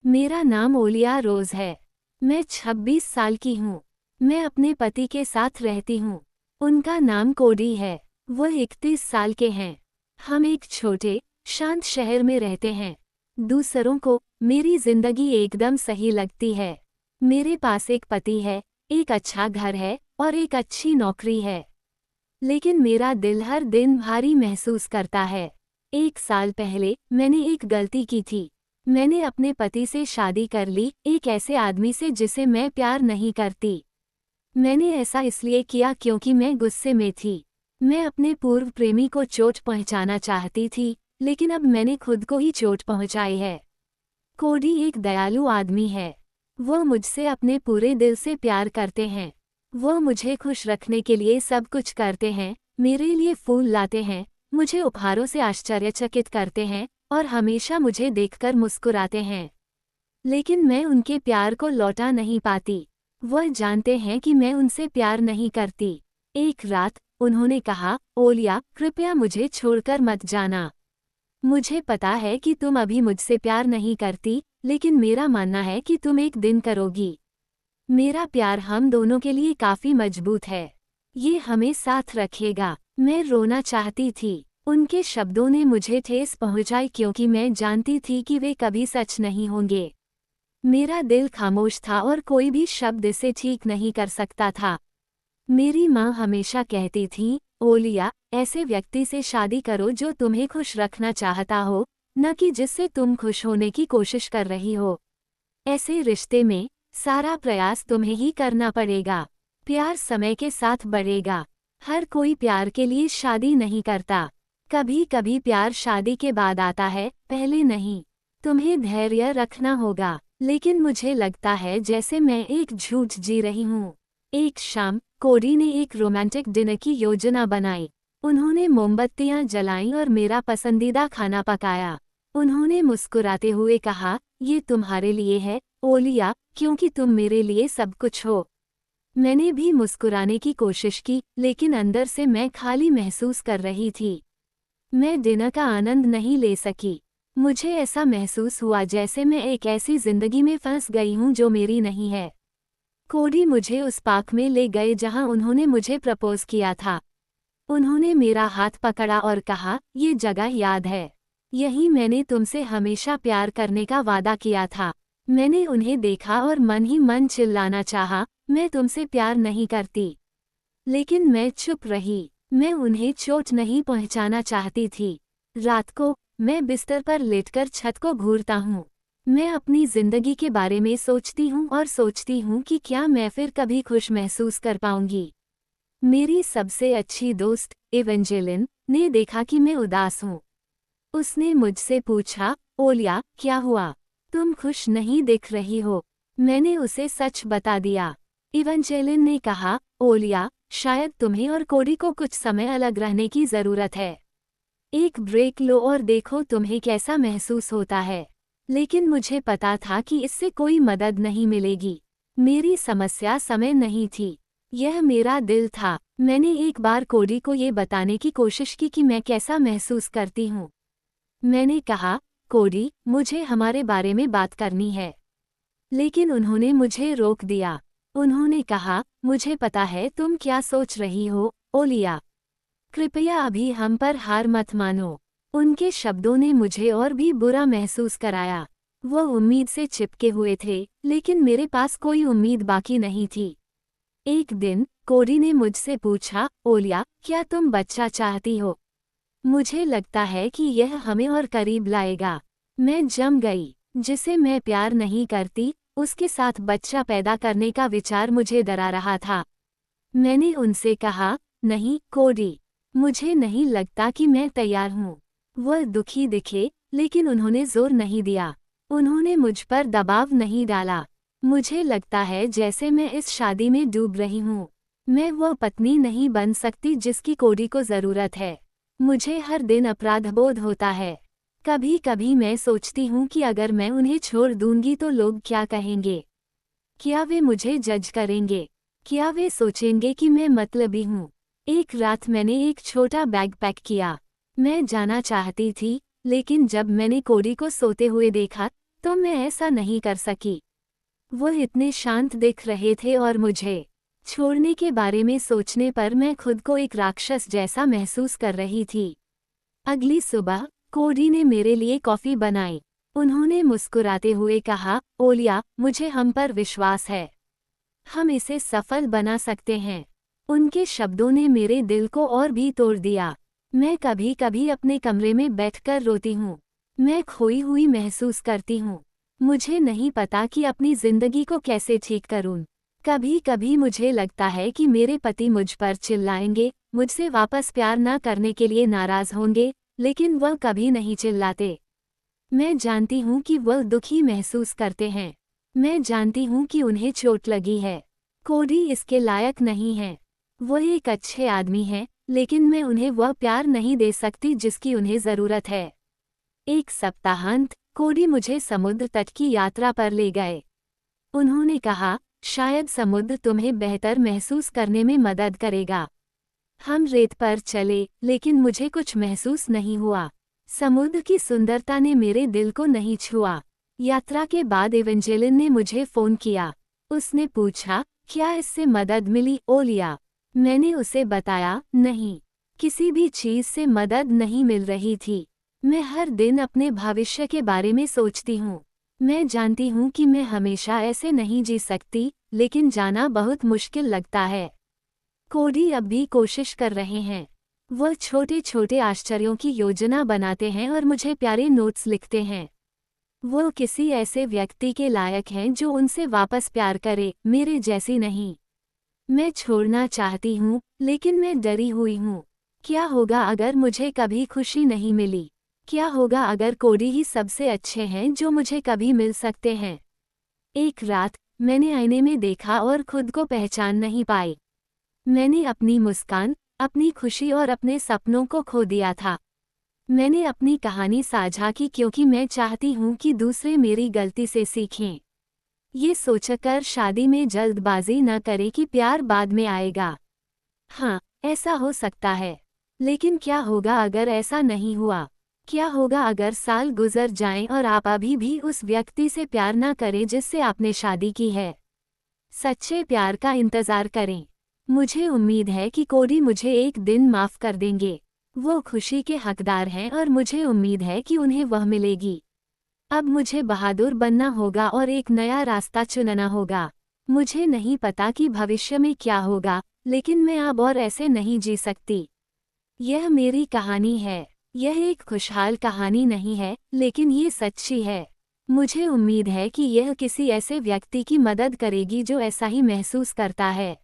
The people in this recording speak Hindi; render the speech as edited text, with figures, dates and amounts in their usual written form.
मेरा नाम ओलिया रोज है। मैं 26 साल की हूँ। मैं अपने पति के साथ रहती हूँ। उनका नाम कोडी है। वो 31 साल के हैं। हम एक छोटे, शांत शहर में रहते हैं। दूसरों को मेरी जिंदगी एकदम सही लगती है। मेरे पास एक पति है, एक अच्छा घर है और एक अच्छी नौकरी है। लेकिन मेरा दिल हर दिन भारी महसूस करता है। 1 साल पहले मैंने एक गलती की थी। मैंने अपने पति से शादी कर ली, एक ऐसे आदमी से जिसे मैं प्यार नहीं करती। मैंने ऐसा इसलिए किया क्योंकि मैं गुस्से में थी। मैं अपने पूर्व प्रेमी को चोट पहुंचाना चाहती थी, लेकिन अब मैंने खुद को ही चोट पहुंचाई है। कोडी एक दयालु आदमी है। वो मुझसे अपने पूरे दिल से प्यार करते हैं। वो मुझे खुश रखने के लिए सब कुछ करते हैं, मेरे लिए फूल लाते हैं, मुझे उपहारों से आश्चर्यचकित करते हैं और हमेशा मुझे देखकर मुस्कुराते हैं। लेकिन मैं उनके प्यार को लौटा नहीं पाती। वह जानते हैं कि मैं उनसे प्यार नहीं करती। एक रात उन्होंने कहा, ओलिया, कृपया मुझे छोड़कर मत जाना। मुझे पता है कि तुम अभी मुझसे प्यार नहीं करती, लेकिन मेरा मानना है कि तुम एक दिन करोगी। मेरा प्यार हम दोनों के लिए काफी मजबूत है। ये हमें साथ रखेगा। मैं रोना चाहती थी। उनके शब्दों ने मुझे ठेस पहुंचाई क्योंकि मैं जानती थी कि वे कभी सच नहीं होंगे। मेरा दिल खामोश था और कोई भी शब्द इसे ठीक नहीं कर सकता था। मेरी माँ हमेशा कहती थी, ओलिया, ऐसे व्यक्ति से शादी करो जो तुम्हें खुश रखना चाहता हो, न कि जिससे तुम खुश होने की कोशिश कर रही हो। ऐसे रिश्ते में सारा प्रयास तुम्हें ही करना पड़ेगा। प्यार समय के साथ बढ़ेगा। हर कोई प्यार के लिए शादी नहीं करता। कभी कभी प्यार शादी के बाद आता है, पहले नहीं। तुम्हें धैर्य रखना होगा। लेकिन मुझे लगता है जैसे मैं एक झूठ जी रही हूँ। एक शाम कोडी ने एक रोमांटिक डिनर की योजना बनाई। उन्होंने मोमबत्तियां जलाईं और मेरा पसंदीदा खाना पकाया। उन्होंने मुस्कुराते हुए कहा, ये तुम्हारे लिए है, ओलिया, क्योंकि तुम मेरे लिए सब कुछ हो। मैंने भी मुस्कुराने की कोशिश की, लेकिन अंदर से मैं खाली महसूस कर रही थी। मैं डिनर का आनंद नहीं ले सकी। मुझे ऐसा महसूस हुआ जैसे मैं एक ऐसी जिंदगी में फंस गई हूँ जो मेरी नहीं है। कोडी मुझे उस पार्क में ले गए जहाँ उन्होंने मुझे प्रपोज किया था। उन्होंने मेरा हाथ पकड़ा और कहा, ये जगह याद है? यही मैंने तुमसे हमेशा प्यार करने का वादा किया था। मैंने उन्हें देखा और मन ही मन चिल्लाना चाहा, मैं तुमसे प्यार नहीं करती। लेकिन मैं चुप रही। मैं उन्हें चोट नहीं पहुंचाना चाहती थी। रात को मैं बिस्तर पर लेटकर छत को घूरता हूँ। मैं अपनी जिंदगी के बारे में सोचती हूँ और सोचती हूँ कि क्या मैं फिर कभी खुश महसूस कर पाऊंगी। मेरी सबसे अच्छी दोस्त एवेंजेलिन ने देखा कि मैं उदास हूँ। उसने मुझसे पूछा, ओलिया, क्या हुआ? तुम खुश नहीं दिख रही हो। मैंने उसे सच बता दिया। एवेंजेलिन ने कहा, ओलिया, शायद तुम्हें और कोडी को कुछ समय अलग रहने की जरूरत है। एक ब्रेक लो और देखो तुम्हें कैसा महसूस होता है। लेकिन मुझे पता था कि इससे कोई मदद नहीं मिलेगी। मेरी समस्या समय नहीं थी, यह मेरा दिल था। मैंने एक बार कोडी को ये बताने की कोशिश की कि मैं कैसा महसूस करती हूँ। मैंने कहा, कोडी, मुझे हमारे बारे में बात करनी है। लेकिन उन्होंने मुझे रोक दिया। उन्होंने कहा, मुझे पता है तुम क्या सोच रही हो, ओलिया। कृपया अभी हम पर हार मत मानो। उनके शब्दों ने मुझे और भी बुरा महसूस कराया। वो उम्मीद से चिपके हुए थे, लेकिन मेरे पास कोई उम्मीद बाकी नहीं थी। एक दिन कोडी ने मुझसे पूछा, ओलिया, क्या तुम बच्चा चाहती हो? मुझे लगता है कि यह हमें और करीब लाएगा। मैं जम गई। जिसे मैं प्यार नहीं करती, उसके साथ बच्चा पैदा करने का विचार मुझे डरा रहा था। मैंने उनसे कहा, नहीं कोडी, मुझे नहीं लगता कि मैं तैयार हूँ। वह दुखी दिखे, लेकिन उन्होंने जोर नहीं दिया। उन्होंने मुझ पर दबाव नहीं डाला। मुझे लगता है जैसे मैं इस शादी में डूब रही हूँ। मैं वह पत्नी नहीं बन सकती जिसकी कोडी को जरूरत है। मुझे हर दिन अपराधबोध होता है। कभी कभी मैं सोचती हूँ कि अगर मैं उन्हें छोड़ दूंगी तो लोग क्या कहेंगे? क्या वे मुझे जज करेंगे? क्या वे सोचेंगे कि मैं मतलबी हूँ? एक रात मैंने एक छोटा बैग पैक किया। मैं जाना चाहती थी, लेकिन जब मैंने कोडी को सोते हुए देखा तो मैं ऐसा नहीं कर सकी। वो इतने शांत दिख रहे थे और मुझे छोड़ने के बारे में सोचने पर मैं खुद को एक राक्षस जैसा महसूस कर रही थी। अगली सुबह कोडी ने मेरे लिए कॉफी बनाई। उन्होंने मुस्कुराते हुए कहा, ओलिया, मुझे हम पर विश्वास है। हम इसे सफल बना सकते हैं। उनके शब्दों ने मेरे दिल को और भी तोड़ दिया। मैं कभी कभी अपने कमरे में बैठकर रोती हूँ। मैं खोई हुई महसूस करती हूँ। मुझे नहीं पता कि अपनी जिंदगी को कैसे ठीक करूँ। कभी कभी मुझे लगता है कि मेरे पति मुझ पर चिल्लाएंगे, मुझसे वापस प्यार न करने के लिए नाराज होंगे, लेकिन वह कभी नहीं चिल्लाते। मैं जानती हूँ कि वह दुखी महसूस करते हैं। मैं जानती हूँ कि उन्हें चोट लगी है। कोडी इसके लायक नहीं है। वह एक अच्छे आदमी हैं, लेकिन मैं उन्हें वह प्यार नहीं दे सकती जिसकी उन्हें ज़रूरत है। एक सप्ताहांत कोडी मुझे समुद्र तट की यात्रा पर ले गए। उन्होंने कहा, शायद समुद्र तुम्हें बेहतर महसूस करने में मदद करेगा। हम रेत पर चले, लेकिन मुझे कुछ महसूस नहीं हुआ। समुद्र की सुंदरता ने मेरे दिल को नहीं छुआ। यात्रा के बाद एवेंजेलिन ने मुझे फ़ोन किया। उसने पूछा, क्या इससे मदद मिली, ओलिया? मैंने उसे बताया, नहीं, किसी भी चीज़ से मदद नहीं मिल रही थी। मैं हर दिन अपने भविष्य के बारे में सोचती हूँ। मैं जानती हूँ कि मैं हमेशा ऐसे नहीं जी सकती, लेकिन जाना बहुत मुश्किल लगता है। कोडी अब भी कोशिश कर रहे हैं। वह छोटे छोटे आश्चर्यों की योजना बनाते हैं और मुझे प्यारे नोट्स लिखते हैं। वो किसी ऐसे व्यक्ति के लायक हैं जो उनसे वापस प्यार करे, मेरे जैसी नहीं। मैं छोड़ना चाहती हूँ, लेकिन मैं डरी हुई हूँ। क्या होगा अगर मुझे कभी खुशी नहीं मिली? क्या होगा अगर कोडी ही सबसे अच्छे हैं जो मुझे कभी मिल सकते हैं? एक रात मैंने आईने में देखा और खुद को पहचान नहीं पाई। मैंने अपनी मुस्कान, अपनी खुशी और अपने सपनों को खो दिया था। मैंने अपनी कहानी साझा की क्योंकि मैं चाहती हूँ कि दूसरे मेरी गलती से सीखें। ये सोचकर शादी में जल्दबाजी न करें कि प्यार बाद में आएगा। हाँ, ऐसा हो सकता है। लेकिन क्या होगा अगर ऐसा नहीं हुआ? क्या होगा अगर साल गुजर जाएं और आप अभी भी उस व्यक्ति से प्यार न करें जिससे आपने शादी की है? सच्चे प्यार का इंतज़ार करें। मुझे उम्मीद है कि कोडी मुझे एक दिन माफ़ कर देंगे। वो खुशी के हकदार हैं और मुझे उम्मीद है कि उन्हें वह मिलेगी। अब मुझे बहादुर बनना होगा और एक नया रास्ता चुनना होगा। मुझे नहीं पता कि भविष्य में क्या होगा, लेकिन मैं अब और ऐसे नहीं जी सकती। यह मेरी कहानी है। यह एक खुशहाल कहानी नहीं है, लेकिन ये सच्ची है। मुझे उम्मीद है कि यह किसी ऐसे व्यक्ति की मदद करेगी जो ऐसा ही महसूस करता है।